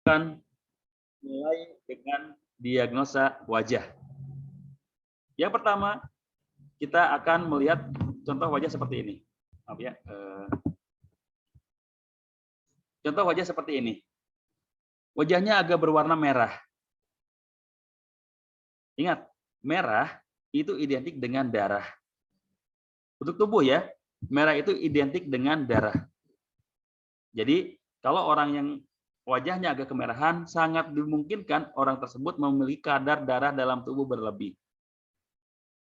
akan mulai dengan diagnosa wajah. Yang pertama, kita akan melihat contoh wajah seperti ini. Maaf ya. Contoh wajah seperti ini. Wajahnya agak berwarna merah. Ingat, merah itu identik dengan darah. Untuk tubuh ya, merah itu identik dengan darah. Jadi, kalau orang yang wajahnya agak kemerahan, sangat dimungkinkan orang tersebut memiliki kadar darah dalam tubuh berlebih.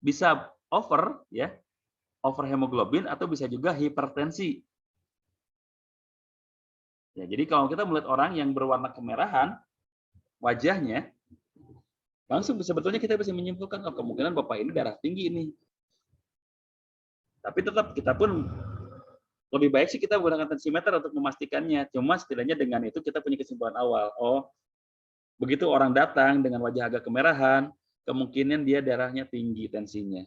Bisa over ya, over hemoglobin atau bisa juga hipertensi. Ya, jadi kalau kita melihat orang yang berwarna kemerahan wajahnya, langsung sebetulnya kita bisa menyimpulkan oh, kemungkinan Bapak ini darah tinggi ini. Tapi tetap kita pun lebih baik sih kita menggunakan tensimeter untuk memastikannya. Cuma setidaknya dengan itu kita punya kesimpulan awal. Oh, begitu orang datang dengan wajah agak kemerahan, kemungkinan dia darahnya tinggi tensinya.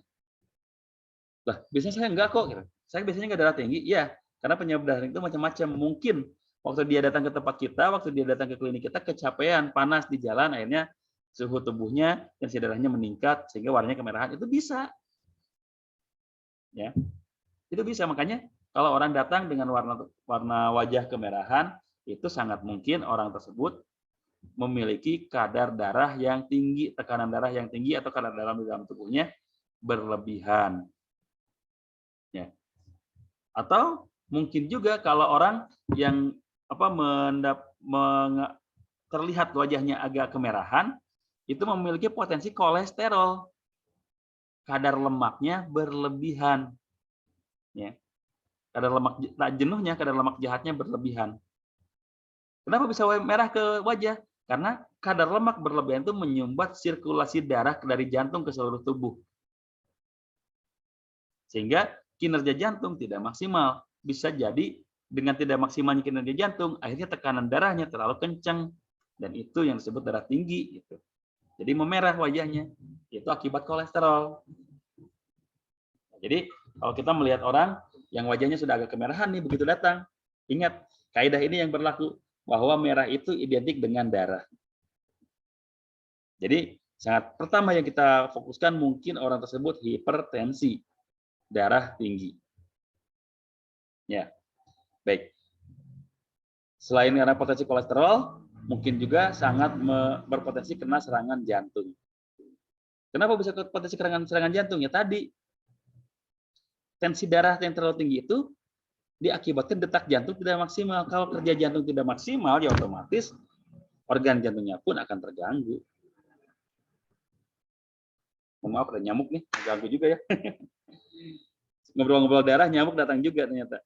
Lah, biasanya saya enggak kok. Saya biasanya enggak darah tinggi. Iya, karena penyebab darah itu macam-macam. Mungkin waktu dia datang ke tempat kita, waktu dia datang ke klinik kita, kecapean, panas di jalan, akhirnya suhu tubuhnya, tensi darahnya meningkat, sehingga warnanya kemerahan. Itu bisa. Ya, itu bisa. Makanya kalau orang datang dengan warna wajah kemerahan, itu sangat mungkin orang tersebut memiliki kadar darah yang tinggi, tekanan darah yang tinggi, atau kadar darah di dalam tubuhnya berlebihan. Ya. Atau mungkin juga kalau orang yang terlihat wajahnya agak kemerahan, itu memiliki potensi kolesterol. Kadar lemaknya berlebihan. Ya. Kadar lemak jenuhnya, kadar lemak jahatnya berlebihan. Kenapa bisa merah ke wajah? Karena kadar lemak berlebihan itu menyumbat sirkulasi darah dari jantung ke seluruh tubuh. Sehingga kinerja jantung tidak maksimal. Bisa jadi dengan tidak maksimalnya kinerja jantung, akhirnya tekanan darahnya terlalu kencang. Dan itu yang disebut darah tinggi. Gitu. Jadi memerah wajahnya. Itu akibat kolesterol. Jadi kalau kita melihat orang yang wajahnya sudah agak kemerahan nih begitu datang, ingat kaidah ini yang berlaku bahwa merah itu identik dengan darah. Jadi sangat pertama yang kita fokuskan mungkin orang tersebut hipertensi, darah tinggi. Ya, baik. Selain karena potensi kolesterol, mungkin juga sangat berpotensi kena serangan jantung. Kenapa bisa potensi serangan jantung? Ya tadi tensi darah yang terlalu tinggi itu diakibatkan detak jantung tidak maksimal. Kalau kerja jantung tidak maksimal, ya otomatis organ jantungnya pun akan terganggu. Maaf, ada nyamuk nih, ganggu juga ya. Ngobrol-ngobrol darah, nyamuk datang juga ternyata.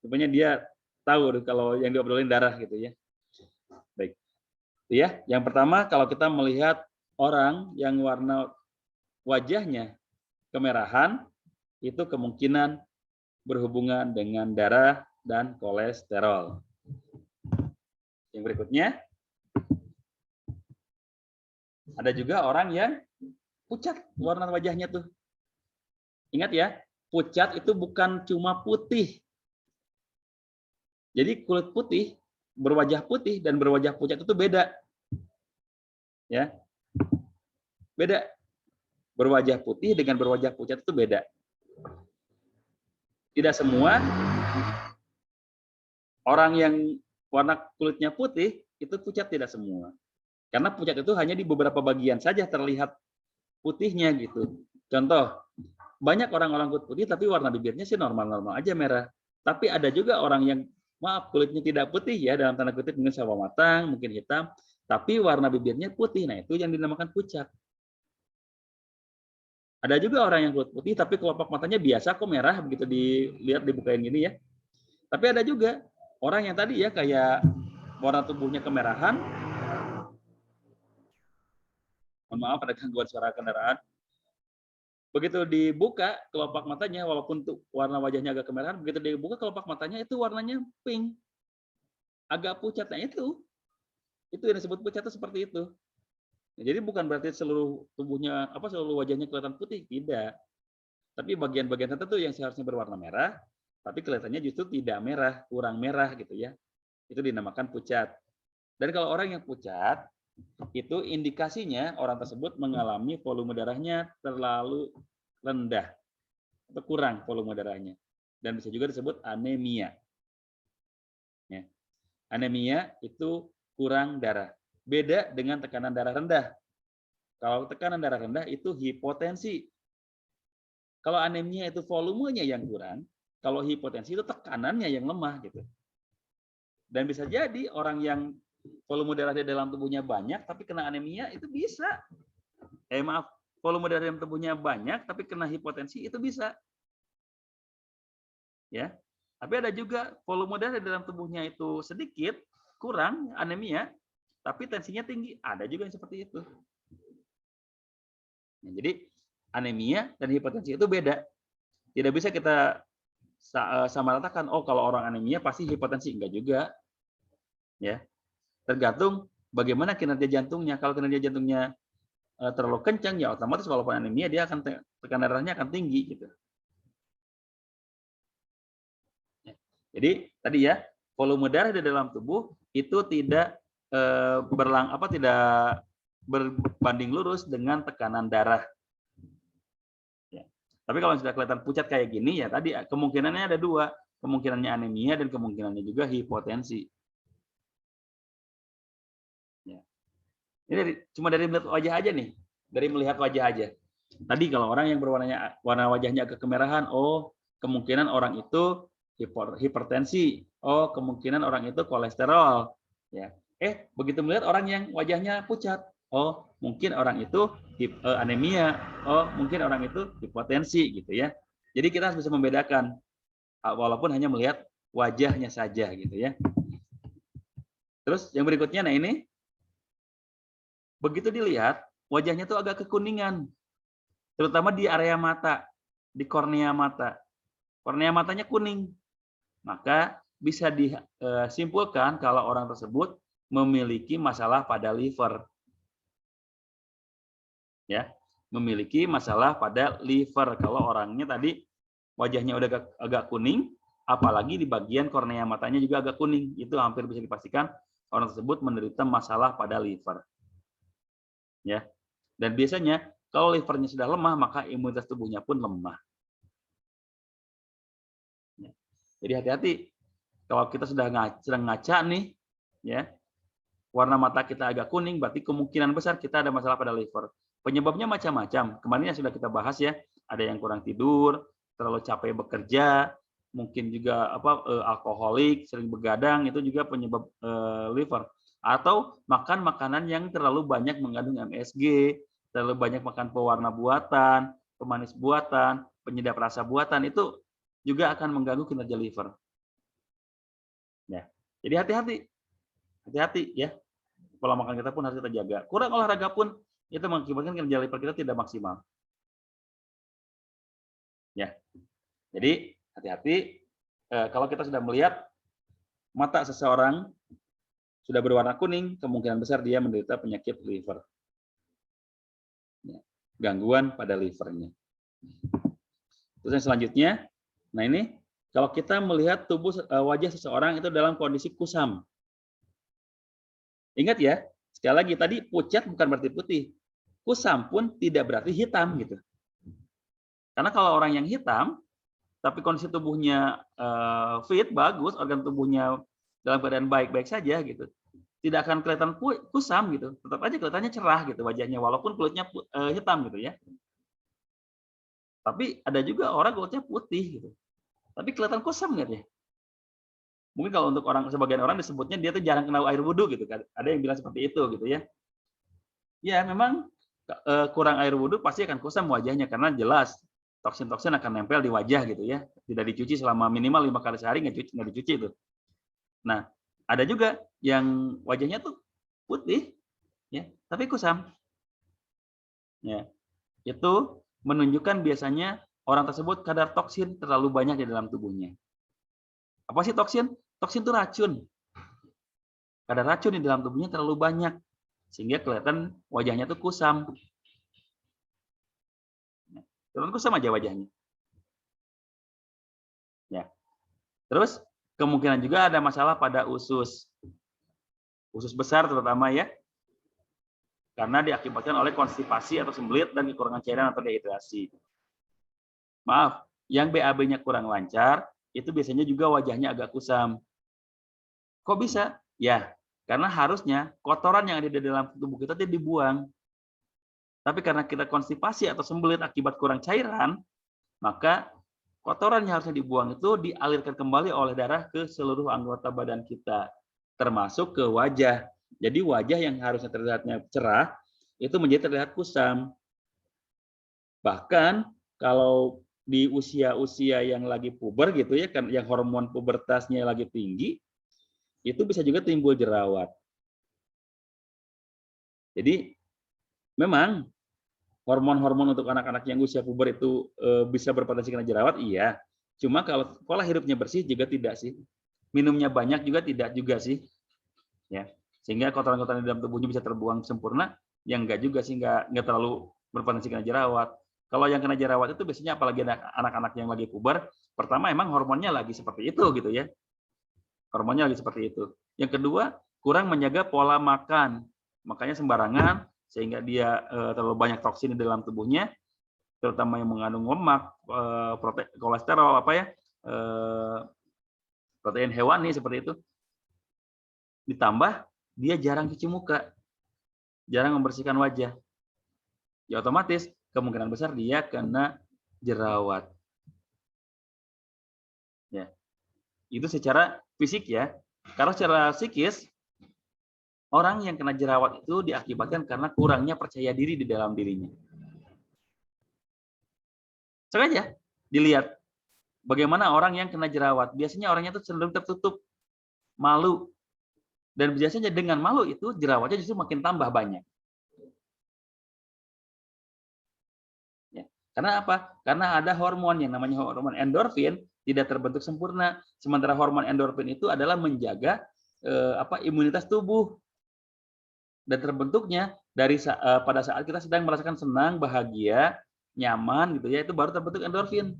Rupanya dia tahu kalau yang diobrolin darah gitu ya. Baik. Ya, yang pertama kalau kita melihat orang yang warna wajahnya kemerahan, itu kemungkinan berhubungan dengan darah dan kolesterol. Yang berikutnya, ada juga orang yang pucat warna wajahnya tuh. Ingat ya, pucat itu bukan cuma putih. Jadi kulit putih, berwajah putih dan berwajah pucat itu beda. Ya. Beda. Berwajah putih dengan berwajah pucat itu beda. Tidak semua orang yang warna kulitnya putih itu pucat, tidak semua. Karena pucat itu hanya di beberapa bagian saja terlihat putihnya gitu. Contoh, banyak orang-orang kulit putih tapi warna bibirnya sih normal-normal aja merah. Tapi ada juga orang yang maaf kulitnya tidak putih ya, dalam tanda kutip mungkin sawo matang, mungkin hitam, tapi warna bibirnya putih. Nah, itu yang dinamakan pucat. Ada juga orang yang kulit putih tapi kelopak matanya biasa kok merah begitu dilihat dibukain gini ya. Tapi ada juga orang yang tadi ya kayak warna tubuhnya kemerahan. Mohon maaf ada gangguan suara kendaraan. Begitu dibuka kelopak matanya, walaupun warna wajahnya agak kemerahan, begitu dibuka kelopak matanya itu warnanya pink, agak pucat. Nah itu yang disebut pucat itu seperti itu. Nah, jadi bukan berarti seluruh tubuhnya seluruh wajahnya kelihatan putih, tidak. Tapi bagian-bagian tertentu yang seharusnya berwarna merah, tapi kelihatannya justru tidak merah, kurang merah gitu ya. Itu dinamakan pucat. Dan kalau orang yang pucat, itu indikasinya orang tersebut mengalami volume darahnya terlalu rendah atau kurang volume darahnya. Dan bisa juga disebut anemia. Ya. Anemia itu kurang darah. Beda dengan tekanan darah rendah. Kalau tekanan darah rendah itu hipotensi. Kalau anemia itu volumenya yang kurang, kalau hipotensi itu tekanannya yang lemah gitu. Dan bisa jadi orang yang volume darah di dalam tubuhnya banyak tapi kena anemia itu bisa. Maaf, volume darah dalam tubuhnya banyak tapi kena hipotensi itu bisa. Ya. Tapi ada juga volume darah di dalam tubuhnya itu sedikit, kurang anemia, tapi tensinya tinggi. Ada juga yang seperti itu. Nah, jadi anemia dan hipertensi itu beda. Tidak bisa kita samaratakan, oh kalau orang anemia pasti hipertensi. Enggak juga. Ya. Tergantung bagaimana kinerja jantungnya. Kalau kinerja jantungnya terlalu kencang, ya otomatis walaupun anemia dia akan tekanan darahnya akan tinggi gitu. Jadi tadi ya, volume darah di dalam tubuh itu tidak tidak berbanding lurus dengan tekanan darah. Ya. Tapi kalau sudah kelihatan pucat kayak gini ya tadi kemungkinannya ada dua, kemungkinannya anemia dan kemungkinannya juga hipotensi. Ya. Ini cuma dari melihat wajah aja nih, dari melihat wajah aja. Tadi kalau orang yang warna wajahnya agak kemerahan, oh kemungkinan orang itu hipertensi, oh kemungkinan orang itu kolesterol. Ya. Begitu melihat orang yang wajahnya pucat, oh mungkin orang itu anemia, oh mungkin orang itu hipotensi gitu ya. Jadi kita harus bisa membedakan walaupun hanya melihat wajahnya saja gitu ya. Terus yang berikutnya, nah ini begitu dilihat wajahnya tuh agak kekuningan, terutama di area mata, di kornea mata. Kornea matanya kuning, maka bisa disimpulkan kalau orang tersebut memiliki masalah pada liver. Ya, memiliki masalah pada liver. Kalau orangnya tadi wajahnya udah agak kuning, apalagi di bagian kornea matanya juga agak kuning, itu hampir bisa dipastikan orang tersebut menderita masalah pada liver. Ya. Dan biasanya kalau livernya sudah lemah, maka imunitas tubuhnya pun lemah. Ya. Jadi hati-hati kalau kita sedang ngaca nih, ya, warna mata kita agak kuning, berarti kemungkinan besar kita ada masalah pada liver. Penyebabnya macam-macam. Kemarin yang sudah kita bahas ya, ada yang kurang tidur, terlalu capek bekerja, mungkin juga alkoholik, sering begadang, itu juga penyebab liver. Atau makan makanan yang terlalu banyak mengandung MSG, terlalu banyak makan pewarna buatan, pemanis buatan, penyedap rasa buatan, itu juga akan mengganggu kinerja liver. Ya. Jadi hati-hati ya. Pola makan kita pun harus kita jaga. Kurang olahraga pun itu mengakibatkan kinerja liver kita tidak maksimal. Ya. Jadi hati-hati kalau kita sudah melihat mata seseorang sudah berwarna kuning, kemungkinan besar dia menderita penyakit liver. Ya. Gangguan pada livernya. Terus yang selanjutnya, nah ini kalau kita melihat tubuh wajah seseorang itu dalam kondisi kusam. Ingat ya, sekali lagi tadi pucat bukan berarti putih. Kusam pun tidak berarti hitam gitu. Karena kalau orang yang hitam, tapi kondisi tubuhnya fit, bagus, organ tubuhnya dalam keadaan baik-baik saja gitu, tidak akan kelihatan kusam gitu. Tetap aja kelihatannya cerah gitu wajahnya, walaupun kulitnya hitam gitu ya. Tapi ada juga orang kulitnya putih gitu, tapi kelihatan kusam nggak ya? Mungkin kalau untuk sebagian orang disebutnya dia tuh jarang kena air wudhu gitu kan. Ada yang bilang seperti itu gitu ya. Ya memang kurang air wudhu pasti akan kusam wajahnya karena jelas toksin-toksin akan nempel di wajah gitu ya. Tidak dicuci selama minimal 5 kali sehari, nggak dicuci itu. Nah, ada juga yang wajahnya tuh putih ya, tapi kusam. Ya. Itu menunjukkan biasanya orang tersebut kadar toksin terlalu banyak di dalam tubuhnya. Apa sih toksin? Toksin itu racun. Kadar racun di dalam tubuhnya terlalu banyak sehingga kelihatan wajahnya tuh kusam. Kelihatan kusam aja wajahnya. Ya. Terus kemungkinan juga ada masalah pada usus. usus besar terutama ya, karena diakibatkan oleh konstipasi atau sembelit dan kekurangan cairan atau dehidrasi. Maaf, yang BAB-nya kurang lancar, itu biasanya juga wajahnya agak kusam. Kok bisa? Ya, karena harusnya kotoran yang ada di dalam tubuh kita itu dibuang. Tapi karena kita konstipasi atau sembelit akibat kurang cairan, maka kotoran yang harusnya dibuang itu dialirkan kembali oleh darah ke seluruh anggota badan kita, termasuk ke wajah. Jadi wajah yang harusnya terlihatnya cerah, itu menjadi terlihat kusam. Bahkan kalau di usia-usia yang lagi puber gitu ya, kan yang hormon pubertasnya lagi tinggi, itu bisa juga timbul jerawat. Jadi memang hormon-hormon untuk anak-anak yang usia puber itu bisa berpotensi kena jerawat, iya. Cuma kalau pola hidupnya bersih juga tidak sih. Minumnya banyak juga tidak juga sih. Ya. Sehingga kotoran-kotoran di dalam tubuhnya bisa terbuang sempurna, yang enggak juga sih, enggak terlalu berpotensi kena jerawat. Kalau yang kena jerawat itu biasanya apalagi anak-anak yang lagi puber, pertama emang hormonnya lagi seperti itu gitu ya. Hormonnya lagi seperti itu. Yang kedua, kurang menjaga pola makan. Makanya sembarangan sehingga dia terlalu banyak toksin di dalam tubuhnya, terutama yang mengandung lemak, kolesterol protein hewani seperti itu. Ditambah dia jarang cuci muka, jarang membersihkan wajah. Ya otomatis kemungkinan besar dia kena jerawat. Ya. Itu secara fisik ya. Kalau secara psikis, orang yang kena jerawat itu diakibatkan karena kurangnya percaya diri di dalam dirinya. Sengaja dilihat bagaimana orang yang kena jerawat. Biasanya orangnya itu cenderung tertutup, malu. Dan biasanya dengan malu itu jerawatnya justru makin tambah banyak. Ya. Karena apa? Karena ada hormon yang namanya hormon endorfin tidak terbentuk sempurna. Sementara hormon endorfin itu adalah menjaga imunitas tubuh. Dan terbentuknya pada saat kita sedang merasakan senang, bahagia, nyaman gitu ya, itu baru terbentuk endorfin.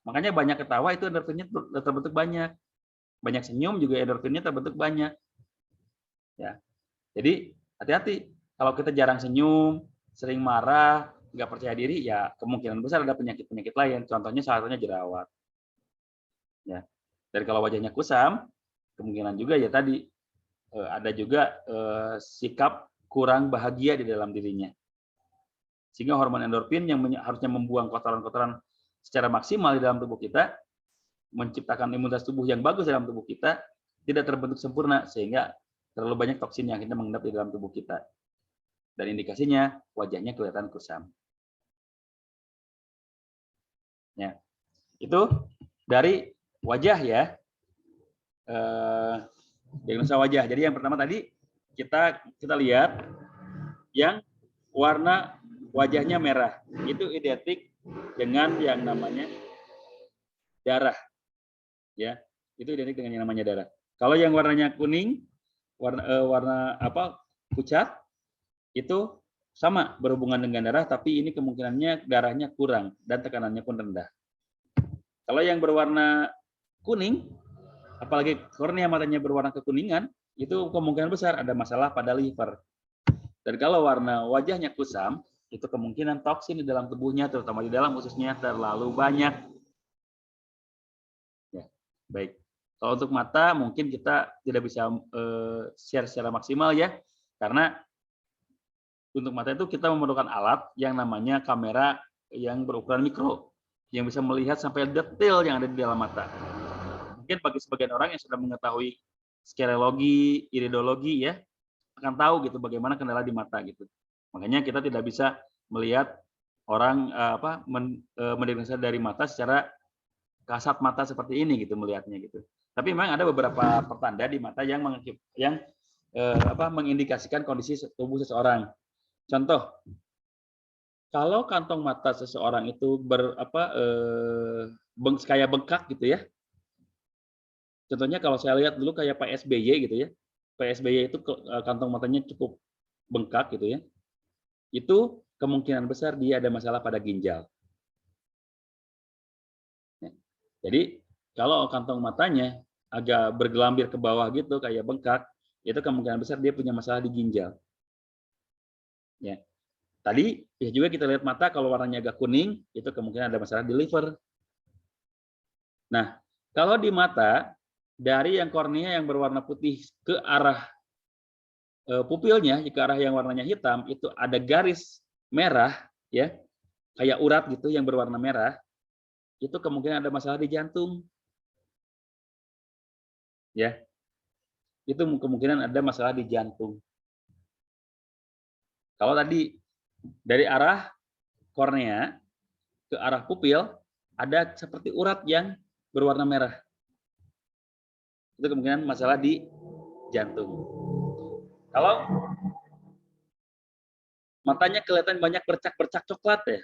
Makanya banyak ketawa itu endorfinnya terbentuk banyak. Banyak senyum juga endorfinnya terbentuk banyak. Ya. Jadi hati-hati kalau kita jarang senyum, sering marah, nggak percaya diri, ya kemungkinan besar ada penyakit-penyakit lain. Contohnya salah satunya jerawat. Ya. Dan kalau wajahnya kusam, kemungkinan juga ya tadi ada juga sikap kurang bahagia di dalam dirinya. Sehingga hormon endorfin yang harusnya membuang kotoran-kotoran secara maksimal di dalam tubuh kita, menciptakan imunitas tubuh yang bagus dalam tubuh kita, tidak terbentuk sempurna, sehingga terlalu banyak toksin yang kita mengendap di dalam tubuh kita. Dan indikasinya, wajahnya kelihatan kusam. Ya. Itu dari wajah ya. Diagnosa wajah. Jadi yang pertama tadi, kita lihat yang warna wajahnya merah. Itu identik dengan yang namanya darah. Ya, itu identik dengan yang namanya darah. Kalau yang warnanya kuning, warna pucat, itu sama berhubungan dengan darah, tapi ini kemungkinannya darahnya kurang dan tekanannya pun rendah. Kalau yang berwarna kuning, apalagi kornea matanya berwarna kekuningan, itu kemungkinan besar ada masalah pada liver. Dan kalau warna wajahnya kusam, itu kemungkinan toksin di dalam tubuhnya, terutama di dalam ususnya, terlalu banyak. Ya, baik. Kalau untuk mata, mungkin kita tidak bisa share secara maksimal ya, karena untuk mata itu kita memerlukan alat yang namanya kamera yang berukuran mikro, yang bisa melihat sampai detail yang ada di dalam mata. Mungkin bagi sebagian orang yang sudah mengetahui sklerologi, iridologi ya, akan tahu gitu bagaimana kendala di mata gitu. Makanya kita tidak bisa melihat orang mendiagnosa dari mata secara kasat mata seperti ini gitu melihatnya gitu. Tapi memang ada beberapa pertanda di mata yang mengindikasikan kondisi tubuh seseorang. Contoh, kalau kantong mata seseorang itu kayak bengkak gitu ya. Contohnya kalau saya lihat dulu kayak Pak SBY gitu ya. Pak SBY itu kantong matanya cukup bengkak gitu ya. Itu kemungkinan besar dia ada masalah pada ginjal. Jadi kalau kantong matanya agak bergelambir ke bawah gitu kayak bengkak, itu kemungkinan besar dia punya masalah di ginjal. Ya. Tadi ya juga kita lihat mata kalau warnanya agak kuning, itu kemungkinan ada masalah di liver. Nah, kalau di mata dari yang kornea yang berwarna putih ke arah pupilnya, ke arah yang warnanya hitam, itu ada garis merah, ya, kayak urat gitu yang berwarna merah, itu kemungkinan ada masalah di jantung. Ya, itu kemungkinan ada masalah di jantung. Kalau tadi dari arah kornea ke arah pupil ada seperti urat yang berwarna merah, itu kemungkinan masalah di jantung. Kalau matanya kelihatan banyak bercak-bercak coklat ya,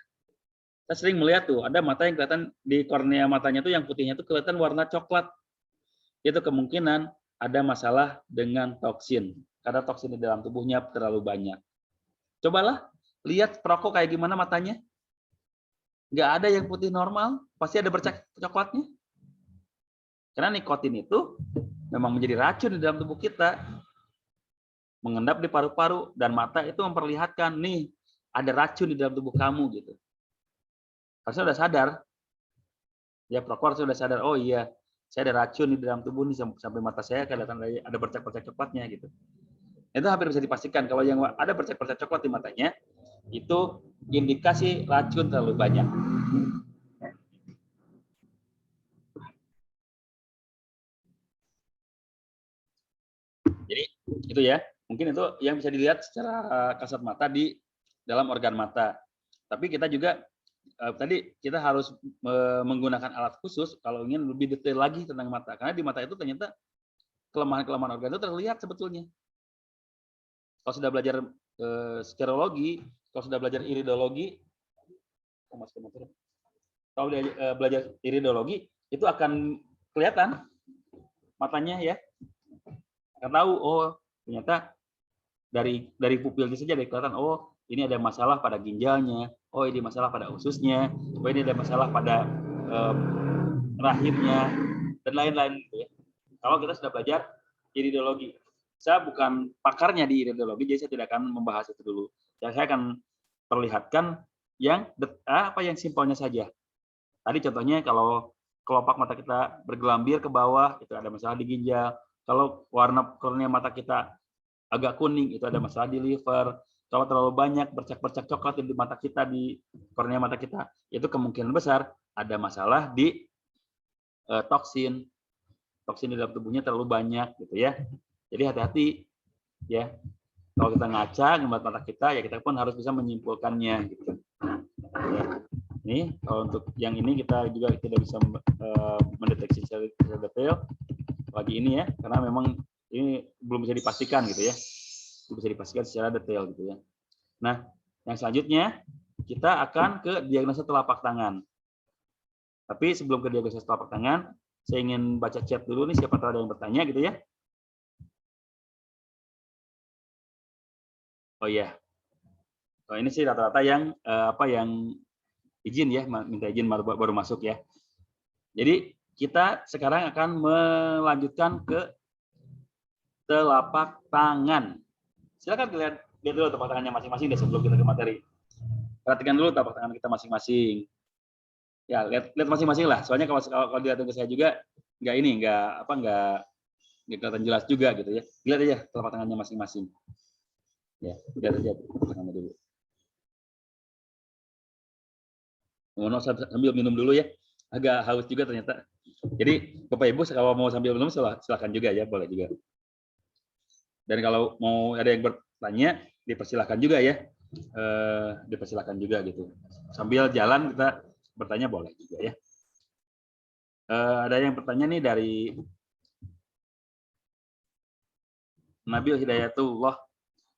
saya sering melihat tuh ada mata yang kelihatan di kornea matanya tuh yang putihnya tuh kelihatan warna coklat, itu kemungkinan ada masalah dengan toksin, karena toksin di dalam tubuhnya terlalu banyak. Cobalah lihat perokok kayak gimana matanya, nggak ada yang putih normal, pasti ada bercak coklatnya. Karena nikotin itu memang menjadi racun di dalam tubuh kita, mengendap di paru-paru, dan mata itu memperlihatkan nih ada racun di dalam tubuh kamu gitu. Harusnya udah sadar, ya perokok harusnya udah sadar, oh iya saya ada racun di dalam tubuh nih sampai mata saya kelihatan ada bercak-bercak coklatnya gitu. Itu hampir bisa dipastikan kalau yang ada bercak-bercak coklat di matanya itu indikasi racun terlalu banyak. Jadi itu ya, mungkin itu yang bisa dilihat secara kasat mata di dalam organ mata. Tapi kita juga tadi kita harus menggunakan alat khusus kalau ingin lebih detail lagi tentang mata, karena di mata itu ternyata kelemahan-kelemahan organ itu terlihat sebetulnya. Kalau sudah belajar sterologi, kalau sudah belajar iridologi, kalau belajar iridologi itu akan kelihatan matanya ya, akan tahu oh ternyata dari pupilnya saja dari kelihatan oh ini ada masalah pada ginjalnya, oh ini masalah pada ususnya, oh ini ada masalah pada rahimnya dan lain-lain gitu ya. Kalau kita sudah belajar iridologi, saya bukan pakarnya di iridologi, jadi saya tidak akan membahas itu dulu. Ya, saya akan perlihatkan yang apa yang simpelnya saja. Tadi contohnya kalau kelopak mata kita bergelambir ke bawah, itu ada masalah di ginjal. Kalau warna kornea mata kita agak kuning, itu ada masalah di liver. Kalau terlalu banyak bercak-bercak coklat di mata kita, di kornea mata kita, itu kemungkinan besar ada masalah di toksin. Toksin di dalam tubuhnya terlalu banyak gitu ya. Jadi hati-hati ya. Kalau kita ngaca ngeliat mata kita, ya kita pun harus bisa menyimpulkannya gitu. Ya. Ini kalau untuk yang ini kita juga tidak bisa mendeteksi secara detail lagi ini ya, karena memang ini belum bisa dipastikan gitu ya. Belum bisa dipastikan secara detail gitu ya. Nah, yang selanjutnya kita akan ke diagnosa telapak tangan. Tapi sebelum ke diagnosa telapak tangan, saya ingin baca chat dulu nih, siapa tahu ada yang bertanya gitu ya. Oh iya. Oh, ini sih rata-rata yang yang izin ya, minta izin baru masuk ya. Jadi kita sekarang akan melanjutkan ke telapak tangan. Silakan lihat dulu telapak tangannya masing-masing deh sebelum kita ke materi. Perhatikan dulu telapak tangan kita masing-masing. Ya, lihat masing-masing lah. Soalnya kalau dilihat ke saya juga nggak kelihatan jelas juga gitu ya. Lihat aja telapak tangannya masing-masing. Ya, lihat aja telapak tangannya dulu. Mohon sambil minum dulu ya. Agak haus juga ternyata. Jadi Bapak Ibu kalau mau sambil minum silakan juga ya, boleh juga. Dan kalau mau ada yang bertanya, dipersilakan juga ya. Dipersilakan juga gitu. Sambil jalan kita bertanya boleh juga ya. Ada yang bertanya nih dari Nabil Hidayatullah.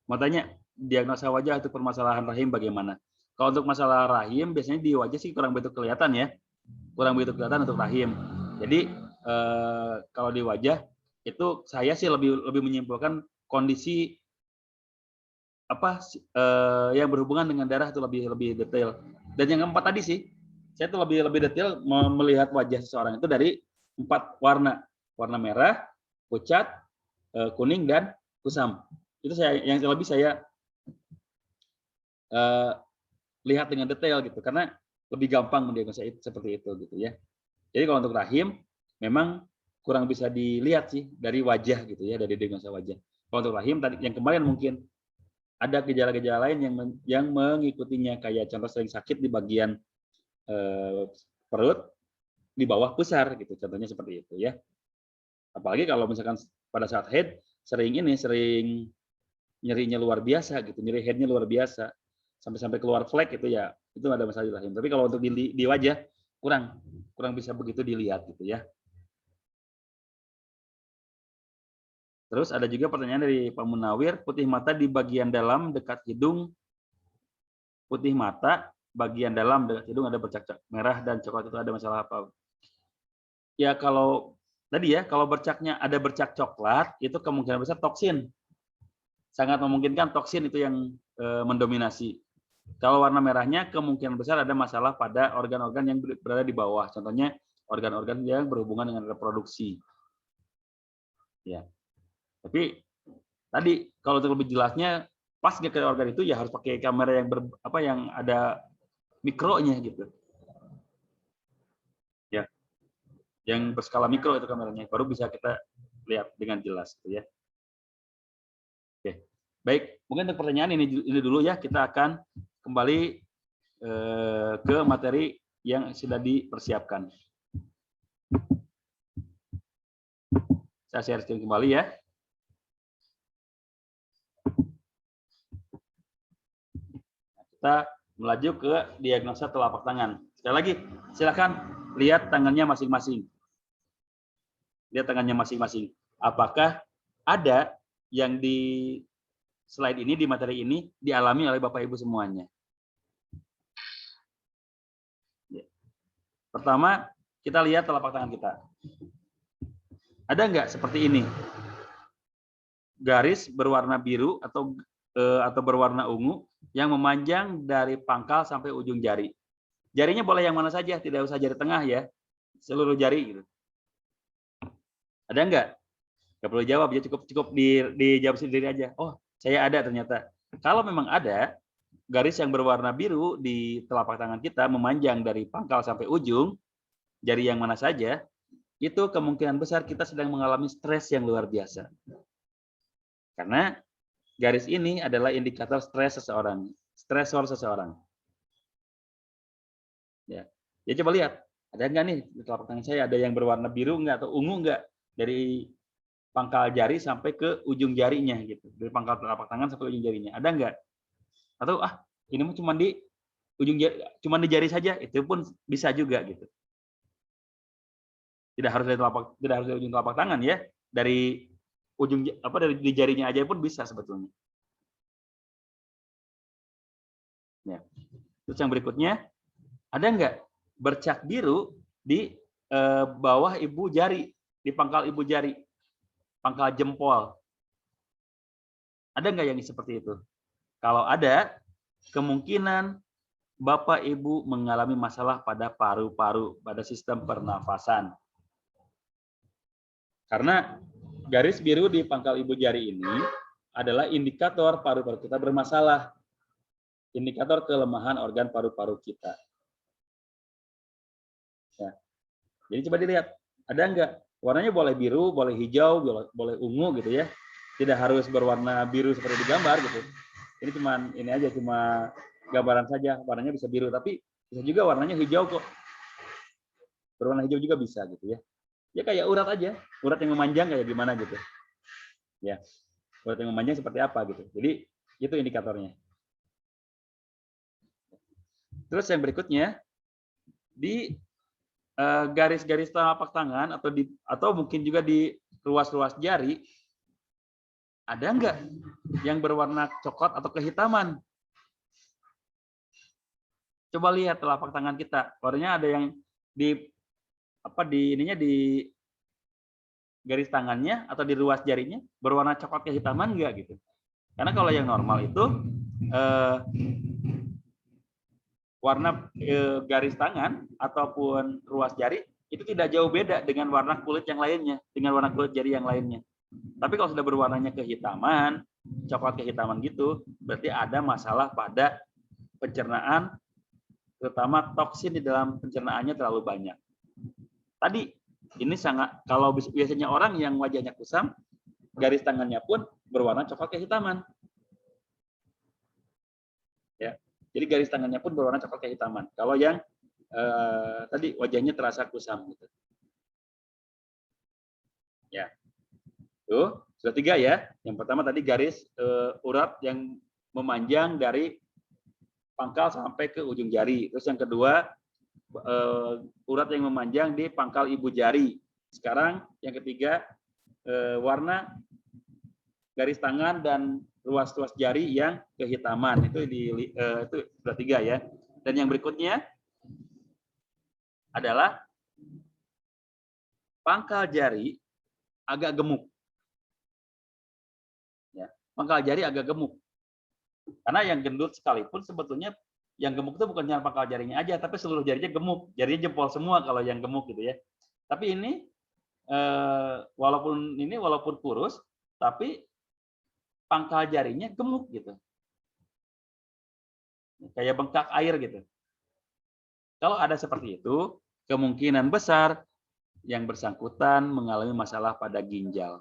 Mau tanya, diagnosa wajah untuk permasalahan rahim bagaimana? Kalau untuk masalah rahim, biasanya di wajah sih kurang begitu kelihatan ya. Kurang begitu kelihatan untuk rahim. Jadi kalau di wajah, itu saya sih lebih menyimpulkan kondisi yang berhubungan dengan darah itu lebih detail. Dan yang keempat tadi sih, saya tuh lebih detail melihat wajah seseorang itu dari 4 warna. Warna merah, pucat, kuning, dan kusam. Itu yang lebih saya lihat dengan detail gitu, karena lebih gampang mendiagnosa itu seperti itu gitu ya. Jadi kalau untuk rahim memang kurang bisa dilihat sih dari wajah gitu ya, dari diagnosa wajah. Kalau untuk rahim tadi yang kemarin mungkin ada gejala-gejala lain yang mengikutinya, kayak contoh sering sakit di bagian perut di bawah pusar gitu, contohnya seperti itu ya. Apalagi kalau misalkan pada saat head sering nyerinya luar biasa gitu, nyeri headnya luar biasa sampai keluar flek itu ya, itu ada masalah di rahim. Tapi kalau untuk di wajah kurang bisa begitu dilihat gitu ya. Terus ada juga pertanyaan dari Pak Munawir, putih mata di bagian dalam dekat hidung, putih mata bagian dalam dekat hidung ada bercak merah dan coklat, itu ada masalah apa? Ya kalau tadi ya, kalau bercaknya ada bercak coklat, itu kemungkinan besar toksin. Sangat memungkinkan toksin itu yang mendominasi. Kalau warna merahnya kemungkinan besar ada masalah pada organ-organ yang berada di bawah. Contohnya organ-organ yang berhubungan dengan reproduksi. Ya. Tapi tadi kalau untuk lebih jelasnya pas nggak ke organ itu ya harus pakai kamera yang ada mikronya gitu. Ya. Yang berskala mikro itu kameranya, baru bisa kita lihat dengan jelas gitu ya. Oke. Baik, mungkin untuk pertanyaan ini dulu ya, kita akan kembali ke materi yang sudah dipersiapkan. Saya share screen kembali ya. Kita melaju ke diagnosa telapak tangan. Sekali lagi, silakan lihat tangannya masing-masing. Lihat tangannya masing-masing. Apakah ada yang di slide ini, di materi ini, dialami oleh Bapak Ibu semuanya? Pertama, kita lihat telapak tangan kita. Ada nggak seperti ini? Garis berwarna biru atau berwarna ungu yang memanjang dari pangkal sampai ujung jari. Jarinya boleh yang mana saja, tidak usah jari tengah ya. Seluruh jari gitu. Ada nggak? Nggak perlu jawab ya, cukup dijawab sendiri aja. Oh, saya ada ternyata. Kalau memang ada garis yang berwarna biru di telapak tangan kita memanjang dari pangkal sampai ujung, jari yang mana saja, itu kemungkinan besar kita sedang mengalami stres yang luar biasa. Karena garis ini adalah indikator stres seseorang, stresor seseorang. Ya, coba lihat, ada nggak nih di telapak tangan saya ada yang berwarna biru nggak atau ungu nggak dari pangkal jari sampai ke ujung jarinya gitu, dari pangkal telapak tangan sampai ujung jarinya, ada nggak? Atau ini mah cuma di ujung jari, cuma di jari saja, itu pun bisa juga gitu. Tidak harus dari ujung telapak tangan ya, dari ujung dari di jarinya aja pun bisa sebetulnya. Ya. Terus yang berikutnya, ada nggak bercak biru di bawah ibu jari, di pangkal ibu jari, pangkal jempol? Ada nggak yang seperti itu? Kalau ada, kemungkinan Bapak Ibu mengalami masalah pada paru-paru, pada sistem pernafasan. Karena garis biru di pangkal ibu jari ini adalah indikator paru-paru kita bermasalah. Indikator kelemahan organ paru-paru kita. Ya. Jadi coba dilihat, ada nggak? Warnanya boleh biru, boleh hijau, boleh ungu gitu ya. Tidak harus berwarna biru seperti di gambar gitu. Ini cuma gambaran saja, warnanya bisa biru, tapi bisa juga warnanya hijau kok. Berwarna hijau juga bisa gitu ya. Ya kayak urat aja, urat yang memanjang kayak gimana gitu. Ya, urat yang memanjang seperti apa gitu. Jadi itu indikatornya. Terus yang berikutnya, di garis-garis telapak tangan atau mungkin juga di ruas-ruas jari, ada nggak yang berwarna coklat atau kehitaman? Coba lihat telapak tangan kita, warnanya ada yang di garis tangannya atau di ruas jarinya berwarna coklat kehitaman nggak gitu? Karena kalau yang normal itu warna garis tangan ataupun ruas jari itu tidak jauh beda dengan warna kulit yang lainnya, dengan warna kulit jari yang lainnya. Tapi kalau sudah berwarnanya kehitaman, coklat kehitaman gitu, berarti ada masalah pada pencernaan, terutama toksin di dalam pencernaannya terlalu banyak. Tadi ini sangat, kalau biasanya orang yang wajahnya kusam, garis tangannya pun berwarna coklat kehitaman. Ya, jadi garis tangannya pun berwarna coklat kehitaman. Kalau yang tadi wajahnya terasa kusam gitu. Ya, tuh sudah 3 ya. Yang pertama tadi garis urat yang memanjang dari pangkal sampai ke ujung jari. Terus yang kedua urat yang memanjang di pangkal ibu jari. Sekarang yang ketiga warna garis tangan dan ruas-ruas jari yang kehitaman. Itu sudah 3 ya. Dan yang berikutnya adalah pangkal jari agak gemuk. Ya, pangkal jari agak gemuk. Karena yang gendut sekalipun sebetulnya yang gemuk itu bukan cuma pangkal jarinya aja, tapi seluruh jarinya gemuk. Jarinya jempol semua kalau yang gemuk gitu ya. Tapi ini walaupun kurus, tapi pangkal jarinya gemuk gitu. Kayak bengkak air gitu. Kalau ada seperti itu, kemungkinan besar yang bersangkutan mengalami masalah pada ginjal.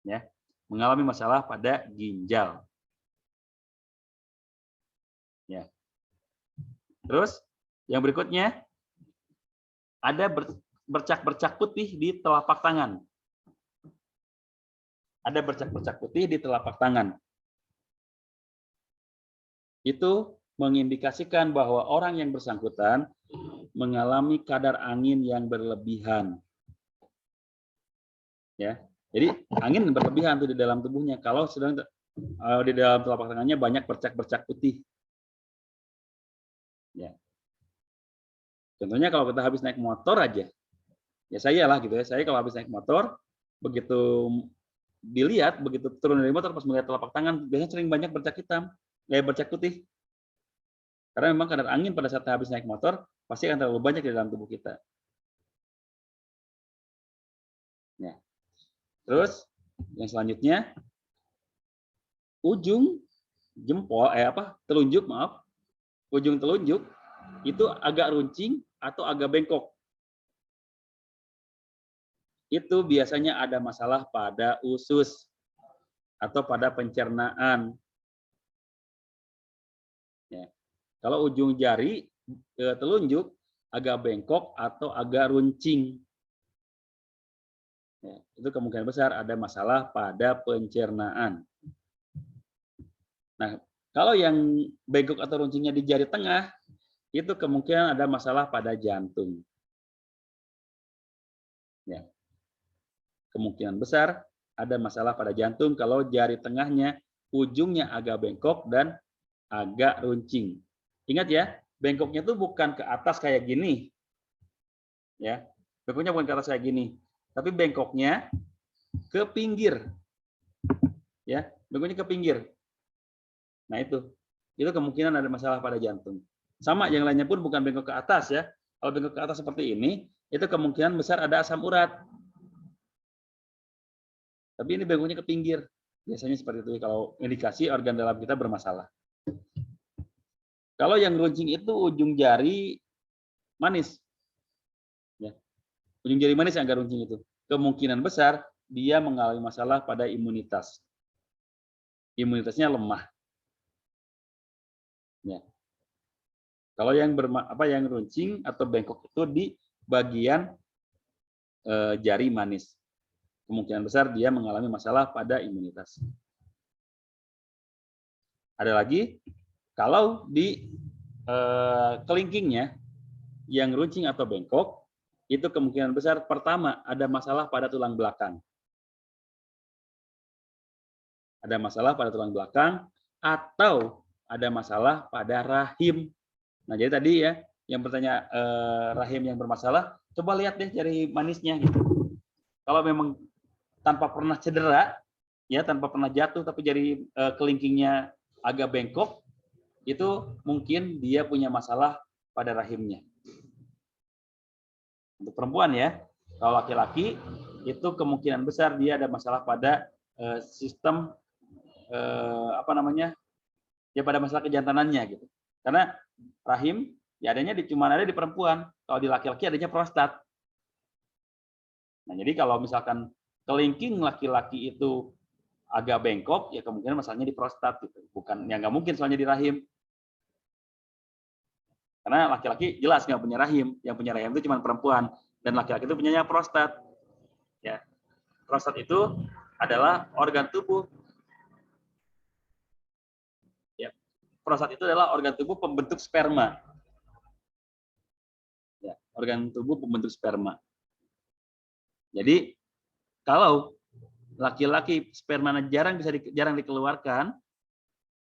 Ya, mengalami masalah pada ginjal. Ya. Terus yang berikutnya ada bercak-bercak putih di telapak tangan. Ada bercak-bercak putih di telapak tangan. Itu mengindikasikan bahwa orang yang bersangkutan mengalami kadar angin yang berlebihan. Ya. Jadi angin berlebihan tuh di dalam tubuhnya kalau sedang di dalam telapak tangannya banyak bercak-bercak putih. Ya. Contohnya kalau kita habis naik motor aja. Ya saya lah gitu ya. Saya kalau habis naik motor begitu dilihat, begitu turun dari motor pas melihat telapak tangan biasanya sering banyak bercak hitam, bercak putih. Karena memang kadar angin pada saat habis naik motor pasti akan terlalu banyak di dalam tubuh kita. Ya. Terus yang selanjutnya ujung jempol ujung telunjuk itu agak runcing atau agak bengkok. Itu biasanya ada masalah pada usus atau pada pencernaan. Ya. Kalau ujung jari telunjuk agak bengkok atau agak runcing, ya, itu kemungkinan besar ada masalah pada pencernaan. Nah, kalau yang bengkok atau runcingnya di jari tengah, itu kemungkinan ada masalah pada jantung. Ya. Kemungkinan besar ada masalah pada jantung kalau jari tengahnya ujungnya agak bengkok dan agak runcing. Ingat ya, bengkoknya itu bukan ke atas kayak gini. Ya. Bengkoknya bukan ke atas kayak gini, tapi bengkoknya ke pinggir. Ya, bengkoknya ke pinggir. Nah, itu kemungkinan ada masalah pada jantung. Sama yang lainnya pun bukan bengkok ke atas ya. Kalau bengkok ke atas seperti ini, itu kemungkinan besar ada asam urat. Tapi ini bengkoknya ke pinggir. Biasanya seperti itu kalau indikasi organ dalam kita bermasalah. Kalau yang runcing itu ujung jari manis. Ya. Ujung jari manis yang agak runcing itu. Kemungkinan besar dia mengalami masalah pada imunitas. Imunitasnya lemah. Ya. Kalau yang runcing atau bengkok itu di bagian jari manis. Kemungkinan besar dia mengalami masalah pada imunitas. Ada lagi, kalau di kelingkingnya yang runcing atau bengkok, itu kemungkinan besar pertama ada masalah pada tulang belakang. Ada masalah pada tulang belakang atau ada masalah pada rahim. Nah, jadi tadi ya, yang bertanya rahim yang bermasalah, coba lihat deh jari manisnya gitu. Kalau memang tanpa pernah cedera, ya tanpa pernah jatuh, tapi jari kelingkingnya agak bengkok, itu mungkin dia punya masalah pada rahimnya. Untuk perempuan ya. Kalau laki-laki itu kemungkinan besar dia ada masalah pada sistem apa namanya, ya pada masalah kejantanannya gitu. Karena rahim ya adanya cuma ada di perempuan, kalau di laki-laki adanya prostat. Nah, jadi kalau misalkan kelingking laki-laki itu agak bengkok, ya kemungkinan masalahnya di prostat gitu. Bukan, ya nggak mungkin soalnya di rahim. Karena laki-laki jelas nggak punya rahim, yang punya rahim itu cuma perempuan, dan laki-laki itu punyanya prostat. Ya, prostat itu adalah organ tubuh. Ya, prostat itu adalah organ tubuh pembentuk sperma. Ya, organ tubuh pembentuk sperma. Jadi kalau laki-laki spermanya jarang dikeluarkan,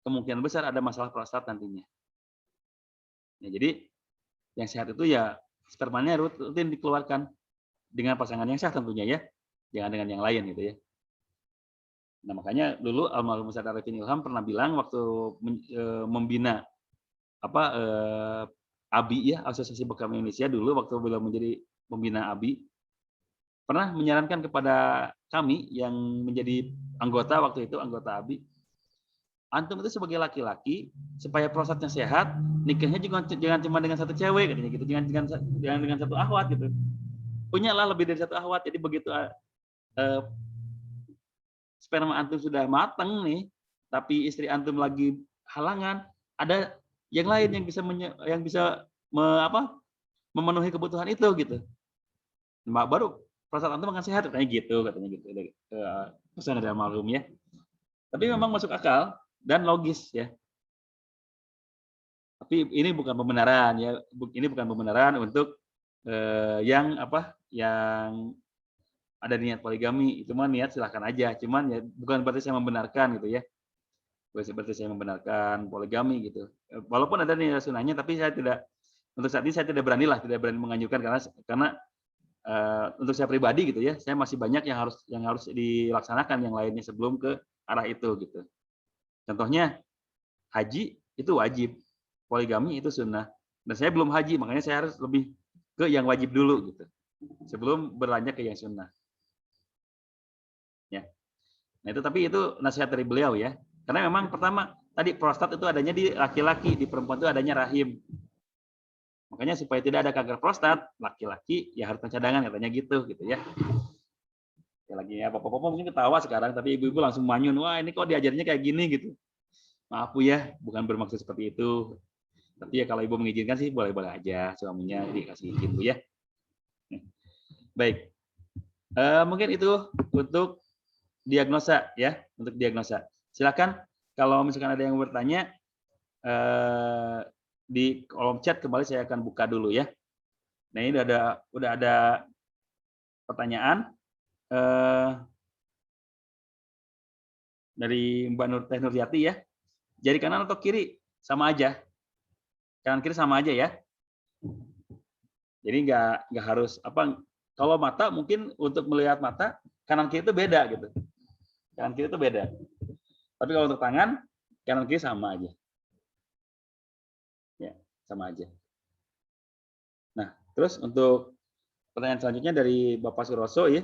kemungkinan besar ada masalah prostat nantinya. Ya, jadi yang sehat itu ya spermanya rutin dikeluarkan dengan pasangan yang sehat tentunya ya, jangan dengan yang lain gitu ya. Nah makanya dulu almarhum Ustaz Arifin Ilham pernah bilang waktu membina apa ABI ya, Asosiasi Bekam Indonesia dulu waktu beliau menjadi pembina ABI, pernah menyarankan kepada kami yang menjadi anggota waktu itu, anggota ABI, antum itu sebagai laki-laki supaya prostatnya sehat, nikahnya juga jangan cuma dengan satu cewek katanya gitu, jangan dengan satu akhwat gitu. Punyalah lebih dari satu akhwat. Jadi begitu sperma antum sudah matang nih, tapi istri antum lagi halangan, ada yang lain yang bisa memenuhi kebutuhan itu gitu. Baru prostat antum akan sehat katanya gitu pesan dari almarhum ya. Tapi memang masuk akal dan logis ya. Tapi ini bukan pembenaran ya, ini bukan pembenaran untuk yang ada niat poligami. Itu mah niat silahkan aja, cuman ya bukan berarti saya membenarkan gitu ya. Bukan seperti saya membenarkan poligami gitu. Walaupun ada nilai sunnahnya, tapi untuk saat ini saya tidak berani menganjurkan karena untuk saya pribadi gitu ya, saya masih banyak yang harus dilaksanakan yang lainnya sebelum ke arah itu gitu. Contohnya haji itu wajib, poligami itu sunnah. Dan saya belum haji, makanya saya harus lebih ke yang wajib dulu gitu, sebelum beranjak ke yang sunnah. Ya. Nah tapi itu nasihat dari beliau ya. Karena memang pertama tadi prostat itu adanya di laki-laki, di perempuan itu adanya rahim. Makanya supaya tidak ada kanker prostat, laki-laki ya harus cadangan katanya gitu ya. Ya lagi ya, bapak-bapak mungkin ketawa sekarang, tapi ibu-ibu langsung manyun, wah ini kok diajarnya kayak gini gitu. Maaf Bu ya, bukan bermaksud seperti itu. Tapi ya kalau ibu mengizinkan sih boleh-boleh aja, suaminya dikasih izin Bu ya. Baik, mungkin itu untuk diagnosa ya, untuk diagnosa. Silakan kalau misalkan ada yang bertanya di kolom chat kembali saya akan buka dulu ya. Nah ini udah ada pertanyaan dari Mbak Nur Teh Nuryati ya. Jari kanan atau kiri sama aja, kanan kiri sama aja ya. Jadi nggak harus kalau mata mungkin untuk melihat mata kanan kiri itu beda gitu. Kanan kiri itu beda. Tapi kalau untuk tangan kanan kiri sama aja. Ya, sama aja. Nah, terus untuk pertanyaan selanjutnya dari Bapak Suroso ya.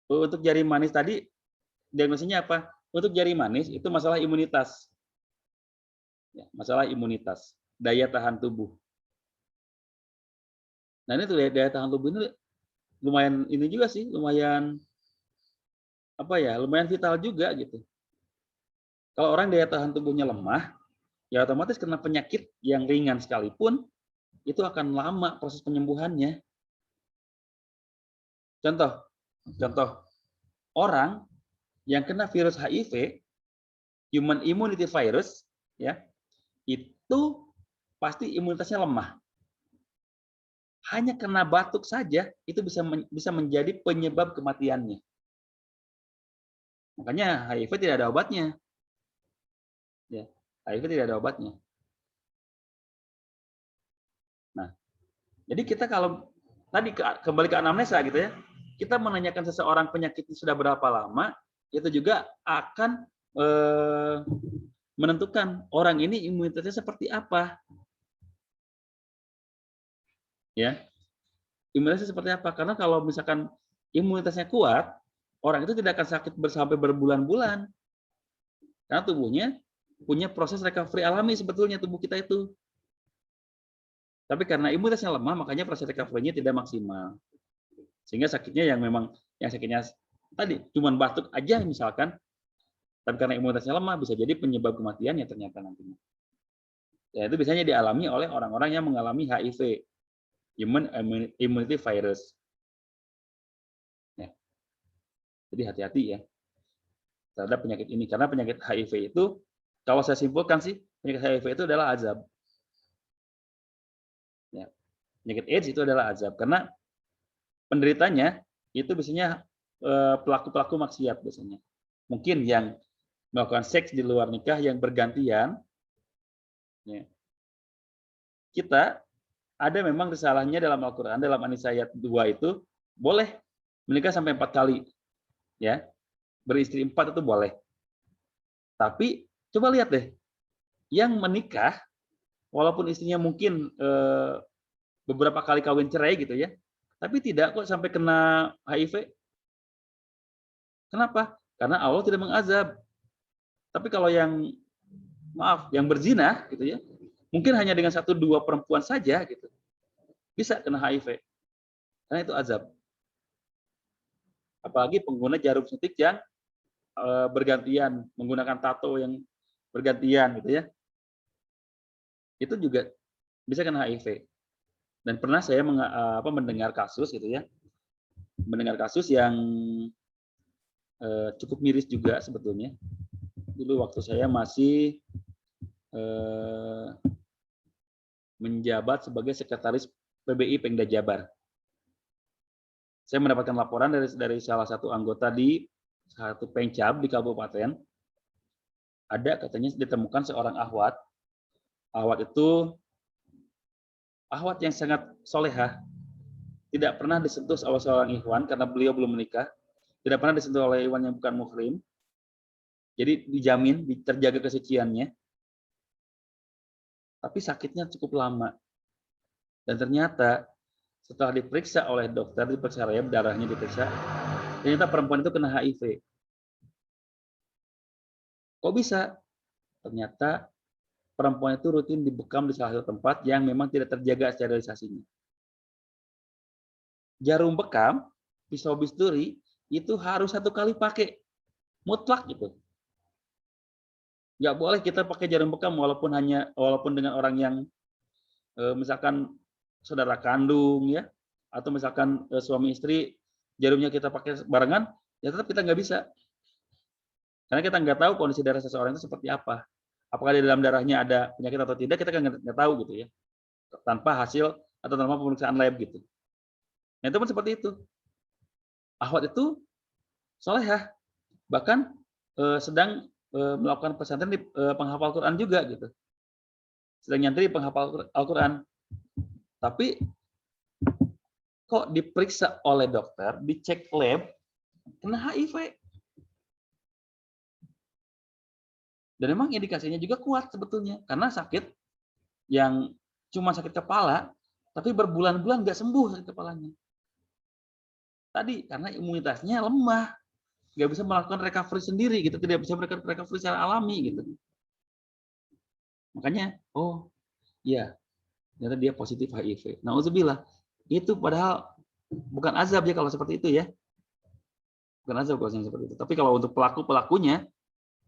Untuk jari manis tadi diagnosisnya apa? Untuk jari manis itu masalah imunitas. Ya, masalah imunitas, daya tahan tubuh. Nah, ini tuh daya tahan tubuh ini lumayan ini juga sih, lumayan lumayan vital juga gitu. Kalau orang daya tahan tubuhnya lemah, ya otomatis kena penyakit yang ringan sekalipun itu akan lama proses penyembuhannya. Contoh orang yang kena virus HIV, human immunity virus, ya, itu pasti imunitasnya lemah. Hanya kena batuk saja itu bisa menjadi penyebab kematiannya. Makanya HIV tidak ada obatnya. Ya, HIV tidak ada obatnya. Nah, jadi kita kalau tadi kembali ke anamnesa gitu ya, kita menanyakan seseorang penyakitnya sudah berapa lama, itu juga akan menentukan orang ini imunitasnya seperti apa. Ya. Imunitasnya seperti apa? Karena kalau misalkan imunitasnya kuat, orang itu tidak akan sakit sampai berbulan-bulan. Karena tubuhnya punya proses recovery alami sebetulnya tubuh kita itu. Tapi karena imunitasnya lemah, makanya proses recovery-nya tidak maksimal. Sehingga sakitnya yang memang yang sakitnya tadi cuma batuk aja misalkan, tapi karena imunitasnya lemah bisa jadi penyebab kematian ya ternyata nantinya. Ya itu biasanya dialami oleh orang-orang yang mengalami HIV, Human Immunity Virus. Ya. Jadi hati-hati ya terhadap penyakit ini, karena penyakit HIV itu, kalau saya simpulkan sih, penyakit HIV itu adalah azab. Ya. Penyakit AIDS itu adalah azab, karena penderitanya itu biasanya pelaku-pelaku maksiat biasanya. Mungkin yang melakukan seks di luar nikah yang bergantian, ya. Kita ada memang risalahnya dalam Al-Quran, dalam An-Nisa ayat 2 itu, boleh menikah sampai 4 kali. Ya, beristri 4 itu boleh. Tapi, coba lihat deh, yang menikah, walaupun istrinya mungkin beberapa kali kawin cerai gitu ya, tapi tidak kok sampai kena HIV. Kenapa? Karena Allah tidak mengazab. Tapi kalau yang, maaf, yang berzina gitu ya, mungkin hanya dengan 1-2 perempuan saja gitu, bisa kena HIV. Karena itu azab. Apalagi pengguna jarum suntik yang bergantian, menggunakan tato yang bergantian gitu ya. Itu juga bisa kena HIV. Dan pernah saya mendengar kasus gitu ya. Mendengar kasus yang cukup miris juga sebetulnya. Dulu waktu saya masih menjabat sebagai sekretaris PBI Pemda Jabar. Saya mendapatkan laporan dari salah satu anggota di satu pencap di kabupaten. Ada katanya ditemukan seorang ahwat. Ahwat itu ahwat yang sangat solehah. Tidak pernah disentuh oleh seorang ikhwan karena beliau belum menikah. Tidak pernah disentuh oleh ikhwan yang bukan muhrim. Jadi dijamin, terjaga kesuciannya. Tapi sakitnya cukup lama. Dan ternyata setelah diperiksa oleh dokter, diperiksa lab, darahnya diperiksa, ternyata perempuan itu kena HIV. Kok bisa? Ternyata perempuan itu rutin dibekam di salah satu tempat yang memang tidak terjaga sterilisasinya. Jarum bekam, pisau bisturi, itu harus 1 kali pakai. Mutlak gitu. Nggak boleh kita pakai jarum bekam walaupun dengan orang yang misalkan saudara kandung ya, atau misalkan suami istri, jarumnya kita pakai barengan, ya tetap kita nggak bisa. Karena kita nggak tahu kondisi darah seseorang itu seperti apa. Apakah di dalam darahnya ada penyakit atau tidak, kita nggak tahu gitu ya. Tanpa hasil atau tanpa pemeriksaan lab gitu. Nah itu pun seperti itu. Ahwat itu solehah, bahkan sedang melakukan pesantren di penghafal Quran juga gitu. Sedang nyantri penghafal Al-Quran. Tapi kok diperiksa oleh dokter, dicek lab, kena HIV. Dan memang indikasinya juga kuat sebetulnya, karena sakit yang cuma sakit kepala, tapi berbulan-bulan nggak sembuh sakit kepalanya. Tadi karena imunitasnya lemah, nggak bisa melakukan recovery sendiri gitu, tidak bisa melakukan recovery secara alami gitu. Makanya, oh iya, ternyata dia positif HIV. Nauzubillah. Itu padahal bukan azab ya kalau seperti itu ya. Bukan azab kalau seperti itu. Tapi kalau untuk pelakunya,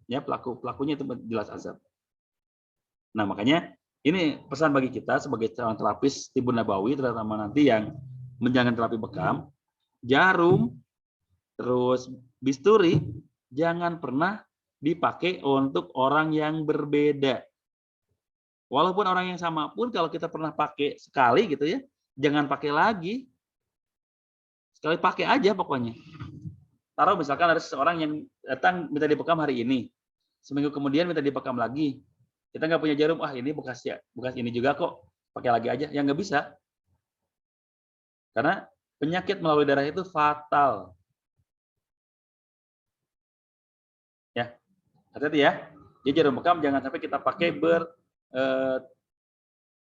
ya pelakunya itu jelas azab. Nah makanya ini pesan bagi kita sebagai calon terapis Tibun Nabawi, terutama nanti yang menjalankan terapi bekam, jarum, terus bisturi, jangan pernah dipakai untuk orang yang berbeda. Walaupun orang yang sama pun kalau kita pernah pakai sekali gitu ya, jangan pakai lagi. Sekali pakai aja pokoknya. Taruh misalkan ada seseorang yang datang minta dibekam hari ini. Seminggu kemudian minta dibekam lagi. Kita nggak punya jarum, ini bekas ini juga kok. Pakai lagi aja. Ya nggak bisa. Karena penyakit melalui darah itu fatal. Ya, hati-hati ya. Jadi jarum bekam jangan sampai kita pakai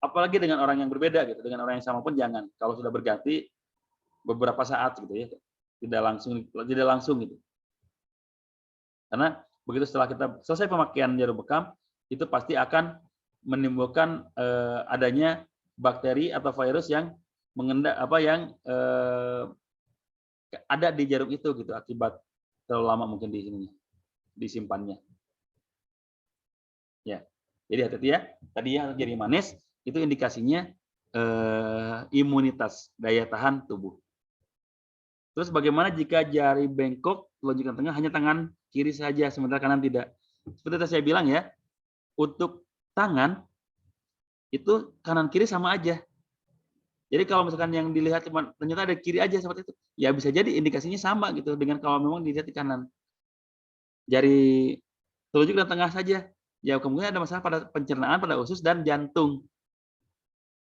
apalagi dengan orang yang berbeda gitu, dengan orang yang sama pun jangan. Kalau sudah berganti, beberapa saat gitu ya, tidak langsung gitu. Karena begitu setelah kita selesai pemakaian jarum bekam, itu pasti akan menimbulkan adanya bakteri atau virus yang ada di jarum itu gitu akibat terlalu lama mungkin di sini disimpannya. Ya, jadi hati-hati ya. Tadi yang jadi manis itu indikasinya imunitas, daya tahan tubuh. Terus bagaimana jika jari bengkok, telunjuk tengah hanya tangan kiri saja, sementara kanan tidak? Seperti yang saya bilang ya, untuk tangan itu kanan kiri sama aja. Jadi kalau misalkan yang dilihat cuma ternyata ada kiri aja seperti itu, ya bisa jadi indikasinya sama gitu dengan kalau memang dilihat di kanan. Jari telunjuk dan tengah saja, ya kemungkinan ada masalah pada pencernaan, pada usus dan jantung.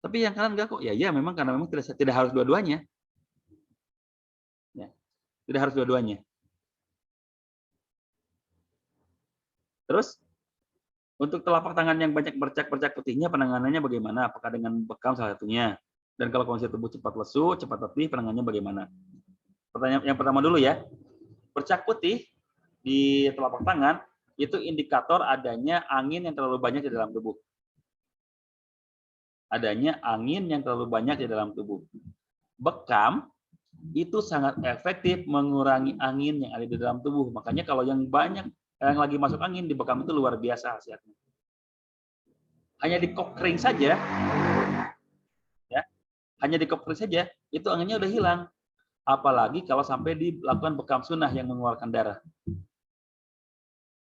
Tapi yang kanan enggak kok. Ya memang karena memang tidak harus dua-duanya. Ya, tidak harus dua-duanya. Terus untuk telapak tangan yang banyak bercak-bercak putihnya penanganannya bagaimana? Apakah dengan bekam salah satunya? Dan kalau kondisi tubuh cepat lesu, cepat letih, penanganannya bagaimana? Pertanyaan yang pertama dulu ya. Bercak putih di telapak tangan itu indikator adanya angin yang terlalu banyak di dalam tubuh. Adanya angin yang terlalu banyak di dalam tubuh. Bekam itu sangat efektif mengurangi angin yang ada di dalam tubuh. Makanya kalau yang lagi masuk angin di bekam itu luar biasa hasilnya. Hanya di kokring saja, ya, hanya di kokring saja itu anginnya udah hilang. Apalagi kalau sampai dilakukan bekam sunnah yang mengeluarkan darah,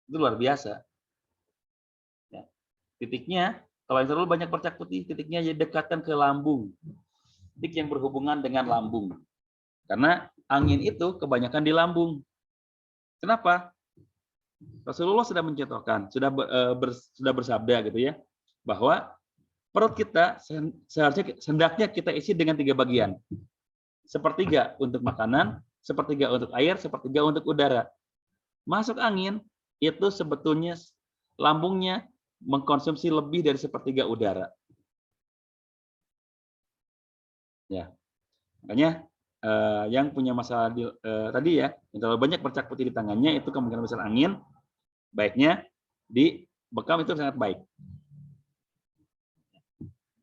itu luar biasa. Ya. Titiknya kalau yang terlalu banyak bercak putih, titiknya dekatkan ke lambung, titik yang berhubungan dengan lambung. Karena angin itu kebanyakan di lambung. Kenapa? Rasulullah sudah mencontohkan, sudah bersabda gitu ya, bahwa perut kita seharusnya hendaknya kita isi dengan 3 bagian. Sepertiga untuk makanan, sepertiga untuk air, sepertiga untuk udara. Masuk angin itu sebetulnya lambungnya mengkonsumsi lebih dari sepertiga udara. Ya, makanya yang punya masalah tadi ya, yang terlalu banyak bercak putih di tangannya itu kemungkinan besar angin. Baiknya di bekam itu sangat baik.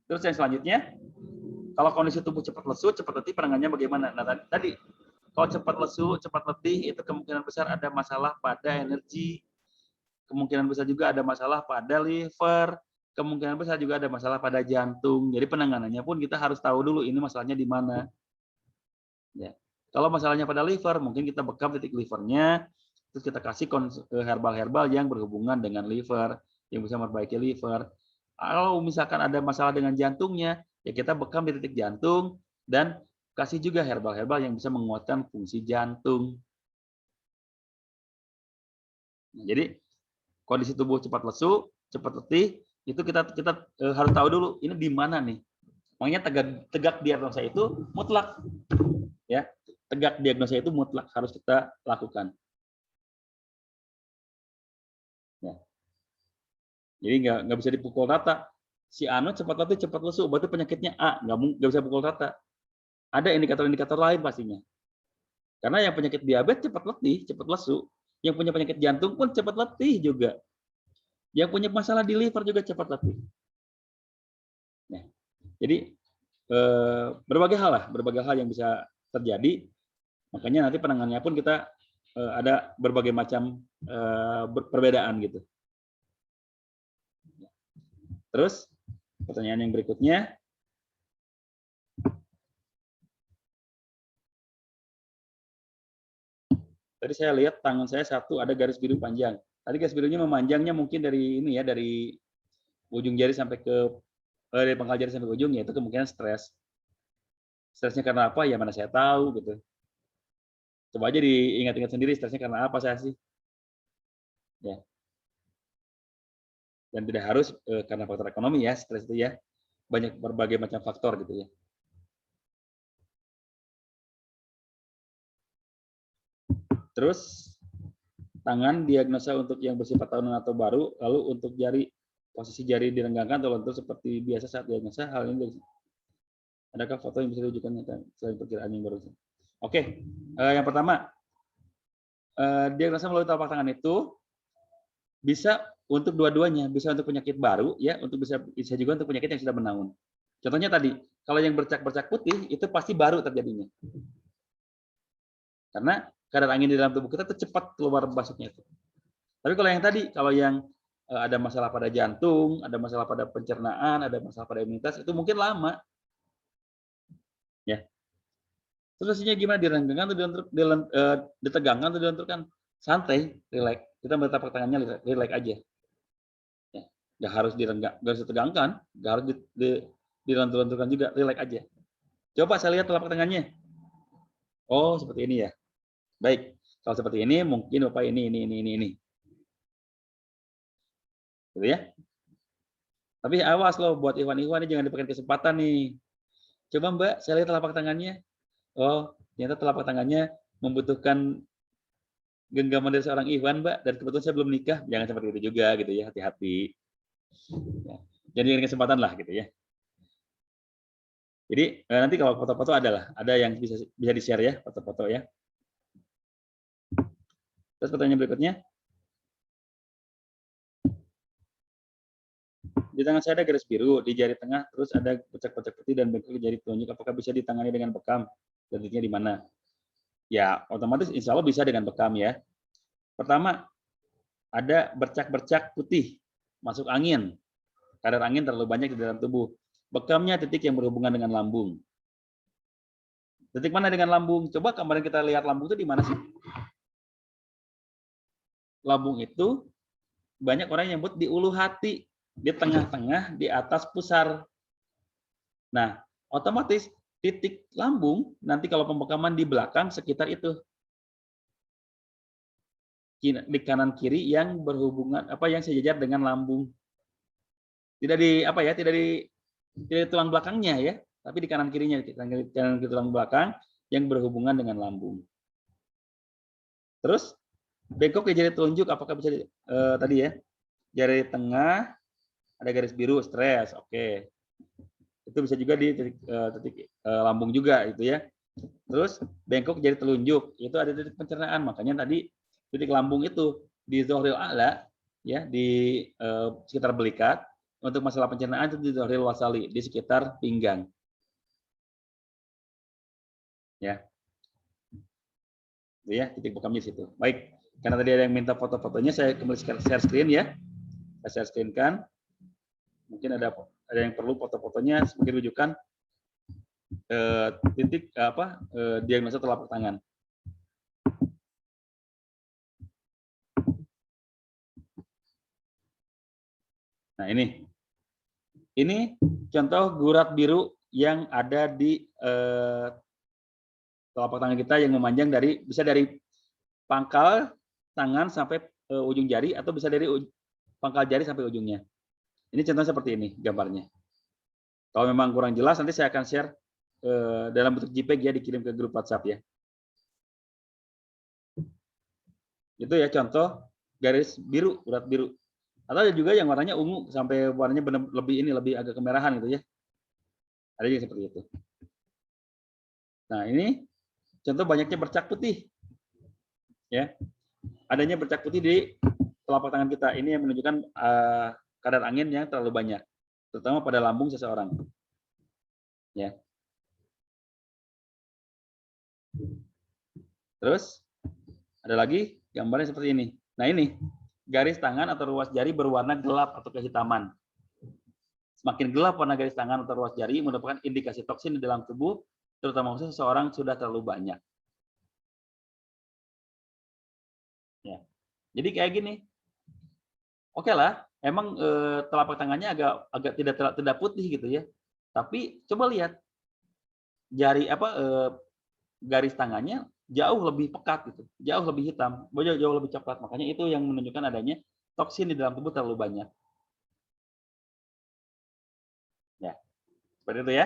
Terus yang selanjutnya, kalau kondisi tubuh cepat lesu, cepat letih, penanganannya bagaimana? Nah tadi kalau cepat lesu, cepat letih itu kemungkinan besar ada masalah pada energi, kemungkinan besar juga ada masalah pada liver, kemungkinan besar juga ada masalah pada jantung. Jadi penanganannya pun kita harus tahu dulu ini masalahnya di mana. Ya. Kalau masalahnya pada liver, mungkin kita bekam titik livernya, terus kita kasih herbal-herbal yang berhubungan dengan liver, yang bisa memperbaiki liver. Kalau misalkan ada masalah dengan jantungnya, ya kita bekam di titik jantung, dan kasih juga herbal-herbal yang bisa menguatkan fungsi jantung. Nah, jadi kondisi tubuh cepat lesu, cepat letih, itu kita harus tahu dulu ini di mana nih. Makanya tegak diagnosa itu mutlak, ya. Tegak diagnosa itu mutlak harus kita lakukan. Ya. Jadi nggak bisa dipukul rata. Si Anu cepat letih, cepat lesu, berarti penyakitnya A, nggak bisa pukul rata. Ada indikator-indikator lain pastinya. Karena yang penyakit diabetes cepat letih, cepat lesu. Yang punya penyakit jantung pun cepat letih juga. Yang punya masalah di liver juga cepat letih. Nah, jadi berbagai hal yang bisa terjadi. Makanya nanti penanganannya pun kita ada berbagai macam perbedaan gitu. Terus pertanyaan yang berikutnya, tadi saya lihat tangan saya satu ada garis biru panjang. Tadi garis birunya memanjangnya mungkin dari ini ya, dari ujung jari sampai ke dari pangkal jari sampai ke ujung, ya itu kemungkinan stres. Stresnya karena apa? Ya mana saya tahu gitu. Coba aja diingat-ingat sendiri stresnya karena apa saya sih. Ya. Dan tidak harus karena faktor ekonomi ya, stres itu ya. Banyak berbagai macam faktor gitu ya. Terus tangan diagnosa untuk yang bersifat tahunan atau baru, lalu untuk jari, posisi jari direnggangkan atau lentur seperti biasa saat diagnosa, hal ini adakah foto yang bisa ditunjukkan selain perkiraan yang baru? Oke, yang pertama, diagnosa melalui telapak tangan itu bisa untuk dua-duanya, bisa untuk penyakit baru, ya, bisa juga untuk penyakit yang sudah menaun. Contohnya tadi, kalau yang bercak-bercak putih itu pasti baru terjadinya, karena kadar angin di dalam tubuh kita itu cepat keluar masuknya itu. Tapi kalau yang tadi, kalau yang ada masalah pada jantung, ada masalah pada pencernaan, ada masalah pada imunitas, itu mungkin lama, ya. Solusinya gimana? Direnggangkan atau ditegangkan atau dilenturkan? Santai, relax. Kita bertepuk tangannya, relax aja. Ya, nggak harus direnggang, nggak harus ditegangkan, nggak harus dilentur-lenturkan juga, relax aja. Coba saya lihat telapak tangannya. Oh, seperti ini ya. Baik. Kalau seperti ini, mungkin Bapak ini. Gitu ya. Tapi awas loh, buat Iwan-Iwan ini jangan dipakai kesempatan nih. Coba Mbak, saya lihat telapak tangannya. Oh, ternyata telapak tangannya membutuhkan genggaman dari seorang Iwan, Mbak, dan kebetulan saya belum nikah. Jangan seperti itu juga, gitu ya. Hati-hati. Ya. Jadi dengan kesempatan lah, gitu ya. Jadi nanti kalau foto-foto ada yang bisa di-share ya, foto-foto ya. Terus pertanyaan berikutnya. Di tangan saya ada garis biru, di jari tengah terus ada bercak-bercak putih dan bengkak di jari telunjuk. Apakah bisa ditangani dengan bekam? Titiknya di mana? Ya, otomatis insya Allah bisa dengan bekam ya. Pertama, ada bercak-bercak putih masuk angin. Kadar angin terlalu banyak di dalam tubuh. Bekamnya titik yang berhubungan dengan lambung. Titik mana dengan lambung? Coba kemarin kita lihat lambung itu di mana sih? Lambung itu banyak orang yang nyebut di ulu hati, di tengah-tengah, di atas pusar. Nah, otomatis titik lambung nanti kalau pembekaman di belakang sekitar itu. Di kanan kiri yang berhubungan yang sejajar dengan lambung. Tidak di tidak di tulang belakangnya ya, tapi di kanan kirinya, kanan kiri tulang belakang yang berhubungan dengan lambung. Terus bengkok di jari telunjuk, apakah bisa tadi ya? Jari tengah ada garis biru, stres, oke. Itu bisa juga di titik lambung juga itu ya. Terus bengkok jari telunjuk, itu ada titik pencernaan, makanya tadi titik lambung itu di zohril a'la ya, di sekitar belikat. Untuk masalah pencernaan itu di zohril wasali, di sekitar pinggang. Ya. Itu ya, titik bekamnya di situ. Baik, karena tadi ada yang minta foto-fotonya, saya kembali share screen ya. Saya share screen-kan. Mungkin ada yang perlu foto-fotonya sebagai rujukan titik diagnosa telapak tangan. Nah, ini contoh gurat biru yang ada di telapak tangan kita yang memanjang bisa dari pangkal tangan sampai ujung jari, atau bisa dari pangkal jari sampai ujungnya. Ini contoh seperti ini gambarnya. Kalau memang kurang jelas, nanti saya akan share dalam bentuk JPEG ya, dikirim ke grup WhatsApp ya. Itu ya contoh garis biru, urat biru. Atau ada juga yang warnanya ungu sampai warnanya lebih agak kemerahan gitu ya. Ada juga seperti itu. Nah, ini contoh banyaknya bercak putih. Ya. Adanya bercak putih di telapak tangan kita. Ini yang menunjukkan kadar angin yang terlalu banyak, terutama pada lambung seseorang. Ya. Terus ada lagi gambarnya seperti ini. Nah, ini garis tangan atau ruas jari berwarna gelap atau kehitaman. Semakin gelap warna garis tangan atau ruas jari merupakan indikasi toksin di dalam tubuh, terutama khusus seseorang sudah terlalu banyak. Ya. Jadi kayak gini. Oke lah, emang telapak tangannya agak tidak putih gitu ya. Tapi coba lihat jari garis tangannya jauh lebih pekat gitu, jauh lebih hitam, jauh lebih coklat. Makanya itu yang menunjukkan adanya toksin di dalam tubuh terlalu banyak. Ya, seperti itu ya.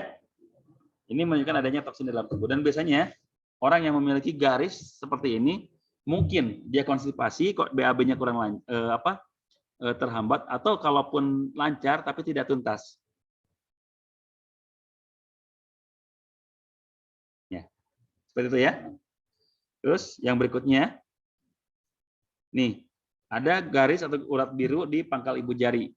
Ini menunjukkan adanya toksin di dalam tubuh. Dan biasanya orang yang memiliki garis seperti ini mungkin dia konstipasi, kok BAB-nya kurang terhambat, atau kalaupun lancar tapi tidak tuntas. Ya. Seperti itu ya. Terus yang berikutnya, nih, ada garis atau urat biru di pangkal ibu jari.